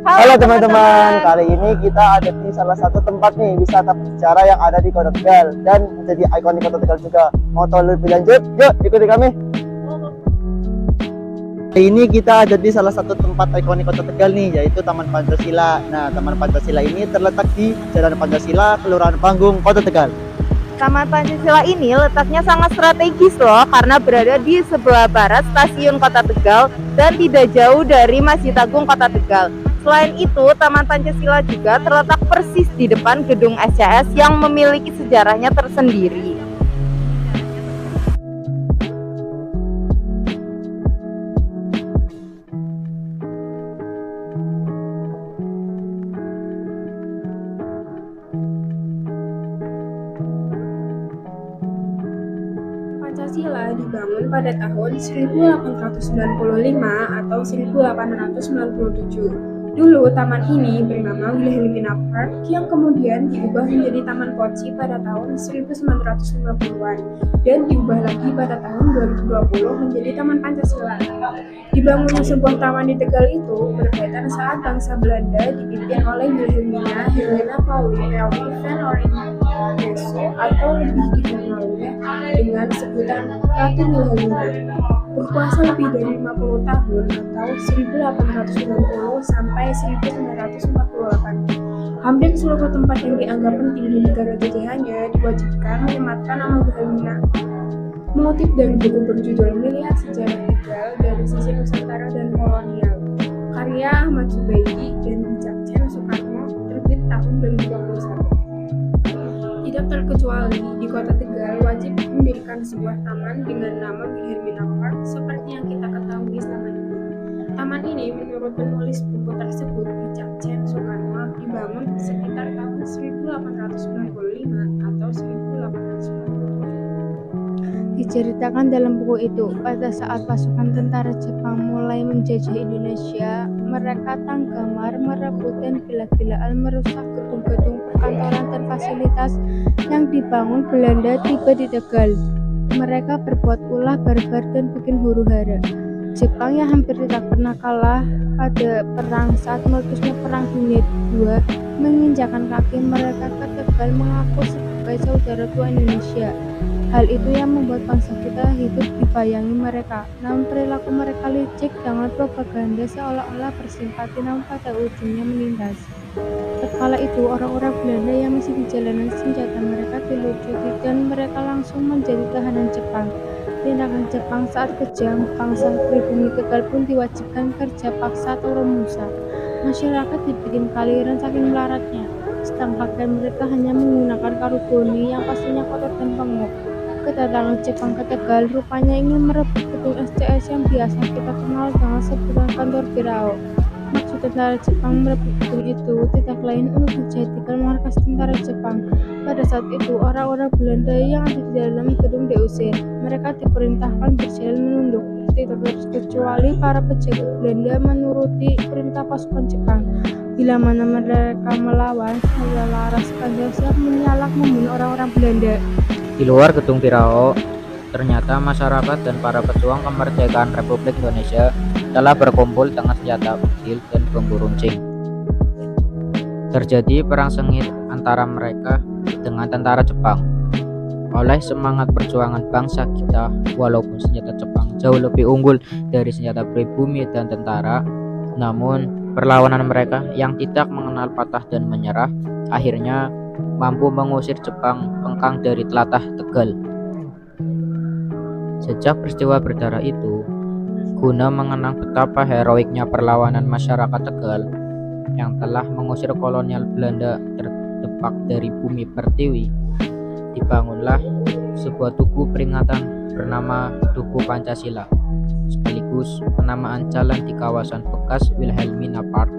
Halo teman-teman, kali ini kita ada di salah satu tempat nih wisata bersejarah yang ada di Kota Tegal dan menjadi ikonik Kota Tegal juga. Mau tahu lebih lanjut? Yuk ikuti kami. Kali ini kita ada di salah satu tempat ikonik Kota Tegal nih, yaitu Taman Pancasila. Nah, Taman Pancasila ini terletak di Jalan Pancasila, Kelurahan Panggung, Kota Tegal. Taman Pancasila ini letaknya sangat strategis loh, karena berada di sebelah barat stasiun Kota Tegal dan tidak jauh dari Masjid Agung Kota Tegal. Selain itu, Taman Pancasila juga terletak persis di depan gedung SCS yang memiliki sejarahnya tersendiri. Pancasila dibangun pada tahun 1895 atau 1897. Dulu taman ini bernama Wilhelmina Park yang kemudian diubah menjadi Taman Koci pada tahun 1950-an dan diubah lagi pada tahun 2020 menjadi Taman Pancasila. Dibangunnya sebuah taman di Tegal itu berkaitan saat bangsa Belanda dipimpin oleh Wilhelmina Helena Pauline Melville van Oranje atau lebih dikenalnya dengan sebutan Ratu Wilhelmina. Berkuasa lebih dari 50 tahun atau 1890 sampai 1948. Hampir seluruh tempat yang dianggap penting di negara jajahannya diwajibkan menyematkan nama Wilhelmina. Mengutip dari buku berjudul Melihat Sejarah Tegal dari Sisi Nusantara dan Kolonial, karya Ahmad Zubaidi dan Bijakjen Soekarno, terbit tahun 2021. Tidak terkecuali di Kota Tegal wajib mendirikan sebuah taman dengan nama Wilhelmina Park seperti yang kita ketahui selama ini. Taman ini menurut penulis buku tersebut, Bijakjen Soekarno, dibangun sekitar tahun 1895 atau 1897. Diceritakan dalam buku itu, pada saat pasukan tentara Jepang mulai menjajah Indonesia, mereka tangkamar, merebut dan gila-gilaan merusak gedung-gedung perkantoran dan fasilitas yang dibangun Belanda tiba di Tegal. Mereka berbuat ulah barbar dan bikin huru-hara. Jepang yang hampir tidak pernah kalah pada perang saat meletusnya Perang Dunia II menginjakan kaki mereka ke Tegal mengaku sebagai saudara tua Indonesia. Hal itu yang membuat bangsa kita hidup dibayangi mereka. Namun perilaku mereka licik dengan propaganda seolah-olah bersimpati namun pada ujungnya menindas. Tatkala itu orang-orang Belanda yang masih di jalanan senjata mereka dilucuti dan mereka langsung menjadi tahanan Jepang. Tindakan Jepang saat kejam, bangsa pribumi Tegal pun diwajibkan kerja paksa atau romusa. Masyarakat dibikin kaliran saking melaratnya. Sedang pakaian mereka hanya menggunakan karugoni yang pastinya kotor dan pengok. Kedatangan Jepang ke Tegal rupanya ingin merebut gedung SCS yang biasa kita kenal dengan sebutan kantor Birao. Maksud tentara Jepang merebut gedung itu tidak lain untuk dijadikan markas tentara Jepang. Pada saat itu orang-orang Belanda yang ada di dalam gedung diusir. Mereka diperintahkan berjalan menunduk. Tidak terkecuali para pejabat Belanda menuruti perintah pasukan Jepang. Bila mana mereka melawan, Laras Panjang siap menyalak membunuh orang-orang Belanda. Di luar gedung Birao, ternyata masyarakat dan para pejuang kemerdekaan Republik Indonesia telah berkumpul dengan senjata kecil dan bambu runcing. Terjadi perang sengit antara mereka dengan tentara Jepang. Oleh semangat perjuangan bangsa kita, walaupun senjata Jepang jauh lebih unggul dari senjata pribumi dan tentara, namun perlawanan mereka yang tidak mengenal patah dan menyerah akhirnya mampu mengusir Jepang pengkang dari tlatah Tegal. Sejak peristiwa berdarah itu, guna mengenang betapa heroiknya perlawanan masyarakat Tegal yang telah mengusir kolonial Belanda terdepak dari bumi pertiwi, dibangunlah sebuah tugu peringatan bernama Tugu Pancasila, sekaligus penamaan jalan di kawasan bekas Wilhelmina Park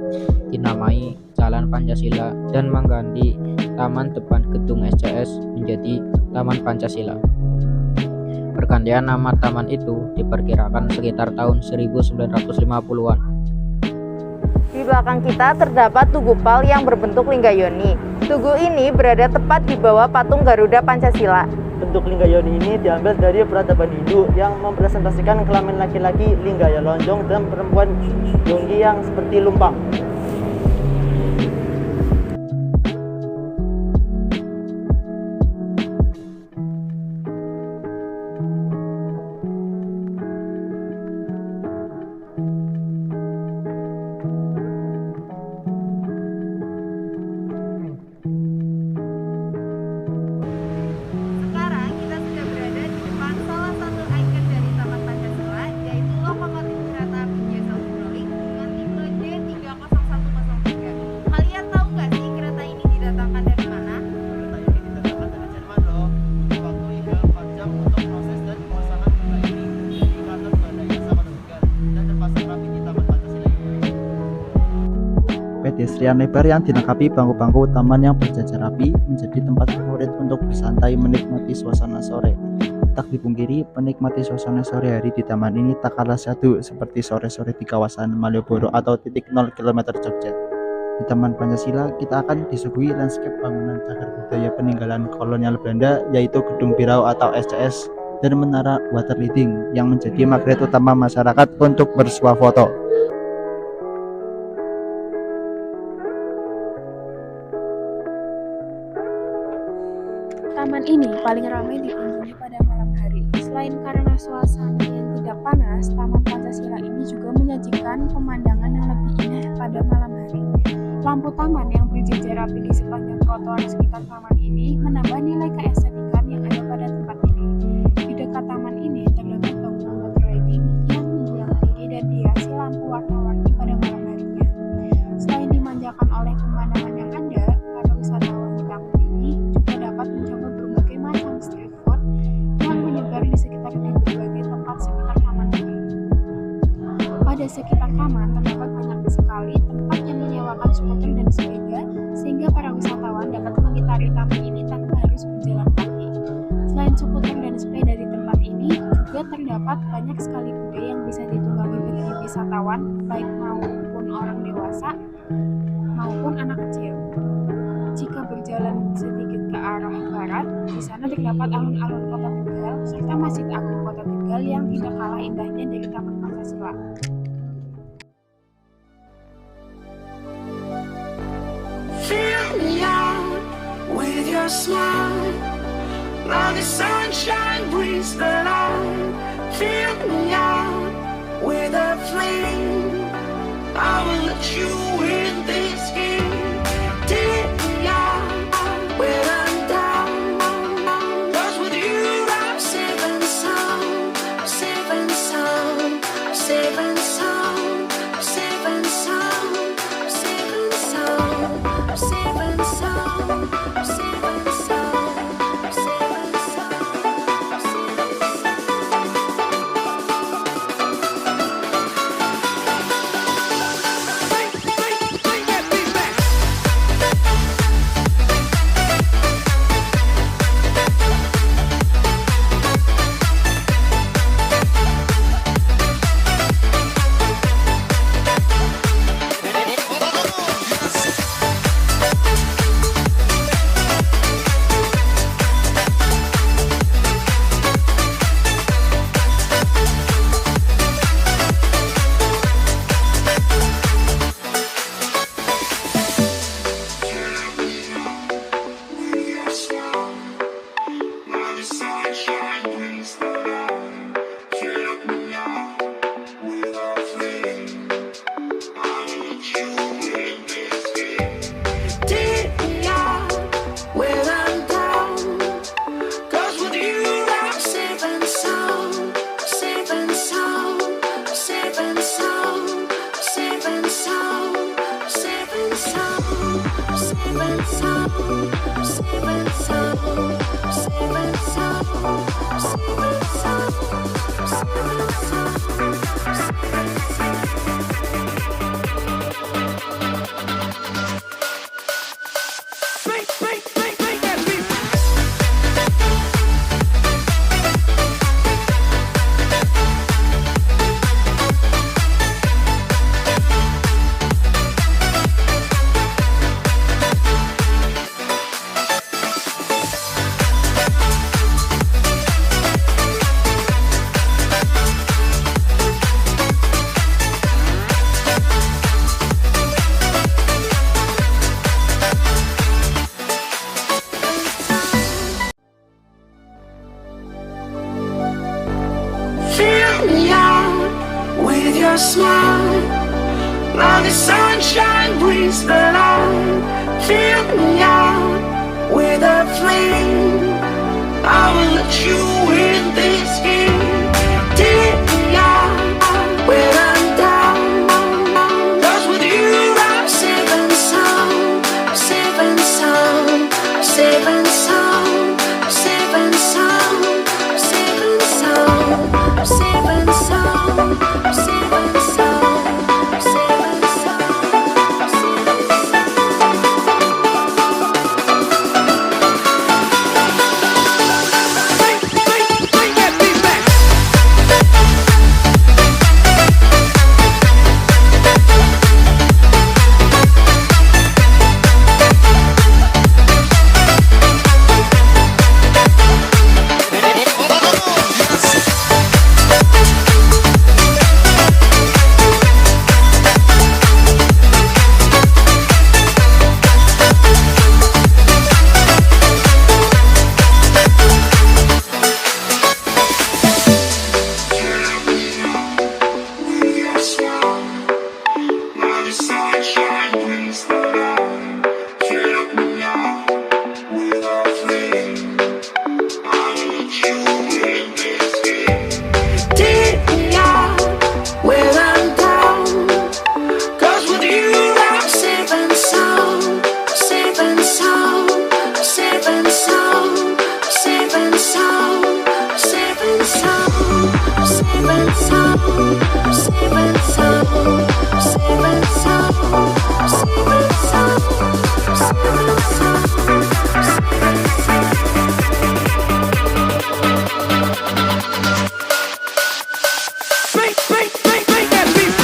dinamai Jalan Pancasila dan mengganti taman depan gedung SCS menjadi Taman Pancasila. Pergantian nama taman itu diperkirakan sekitar tahun 1950-an. Di belakang kita terdapat Tugu Pal yang berbentuk lingga yoni. Tugu ini berada tepat di bawah patung Garuda Pancasila. Bentuk lingga yoni ini diambil dari peradaban Hindu yang mempresentasikan kelamin laki-laki lingga ya lonjong dan perempuan yoni yang seperti lumpang. pedestrian lebar yang dilengkapi bangku-bangku taman yang berjajar rapi menjadi tempat favorit untuk bersantai menikmati suasana sore. Tak dipungkiri, menikmati suasana sore hari di taman ini tak kalah syahdu seperti sore-sore di kawasan Malioboro atau titik 0 km Jogja. Di Taman Pancasila, kita akan disuguhi landscape bangunan cagar budaya peninggalan kolonial Belanda, yaitu Gedung Birau atau SCS dan Menara Water Leading yang menjadi magnet utama masyarakat untuk bersuah foto. Taman ini paling ramai dikunjungi pada malam hari. Selain karena suasana yang tidak panas, Taman Pancasila ini juga menyajikan pemandangan yang lebih indah pada malam hari. Lampu taman yang berjejer rapi di sepanjang trotoar sekitar taman ini menambah nilai keestetikan yang ada pada tempat ini. Di dekat taman ini terdapat bangunan water riding yang menjulang tinggi dan dihiasi lampu warna-warni pada malam harinya. Selain dimanjakan oleh pemandangan yang ada, para wisatawan di taman ini juga dapat mencoba berbagai macam street food yang menyebar di berbagai tempat sekitar taman ini. Pada sekitar taman terdapat banyak sekali tempat yang menyewakan skuter dan sepeda, sehingga para wisatawan dapat mengitari taman ini tanpa harus berjalan kaki. Selain skuter dan sepeda di tempat ini, juga terdapat banyak sekali kuda yang bisa ditunggangi bagi wisatawan, baik maupun orang dewasa maupun anak kecil. Jika berjalan sedikit ke arah barat, di sana terdapat alun-alun Kota Tegal serta Masjid Agung Kota Tegal yang tidak kalah indahnya dari Taman Pancasila. Fill me out with your smile, now the sunshine brings the light. Fill me out with a flame, I will let you in this game. Take me out when I'm down, 'cause with you I'm safe and sound. I'm safe and sound, I'm safe and sound, I'm safe and sound, I'm safe and sound, I'm safe and sound, I'm safe and sound, I'm safe and sound, I'm safe and smile, now the sunshine brings the light. Fill me out with a flame, I will let you in this game. Take me out when I'm down, 'cause with you I'm safe and sound. I'm safe and sound, I'm safe and sound, I'm safe and sound, I'm safe and sound, I'm safe and sound, I'm safe and sound, I'm safe and sound, I'm safe and sound. the sunshine brings the light. Fill me up with a flame. I need you in this game. Take me out when I'm down. 'Cause with you I'm safe and sound. Safe and sound. Safe and sound. Safe and sound. Safe and sound. Safe and sound. Safe and sound. Safe and sound. Safe and sound. Safe and sound. Break that beat.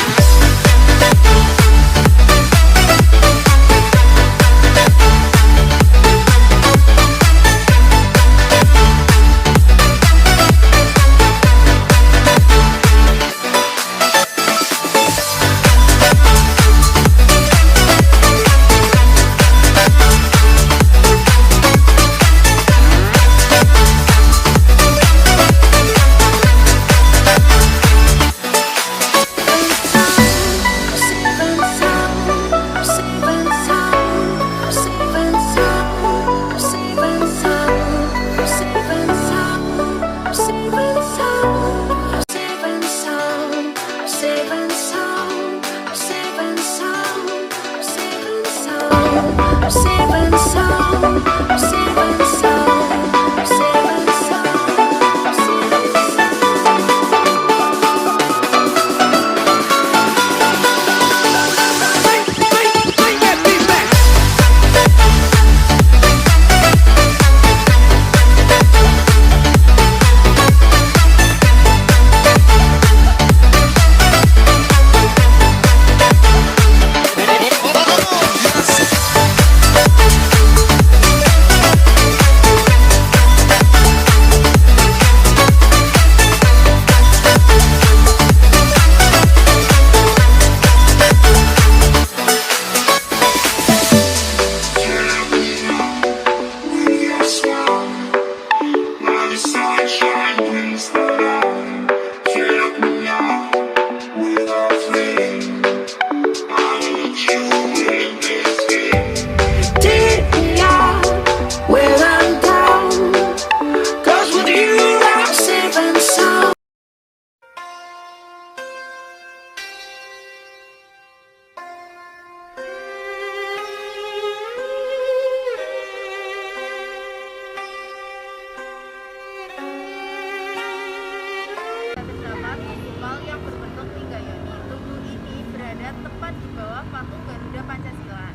Terdapat visual yang berbentuk tiga yoni. Tugu ini berada tepat di bawah patung Garuda Pancasila.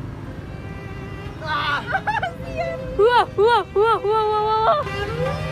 Wah, wah, wah, wah, wah, wah.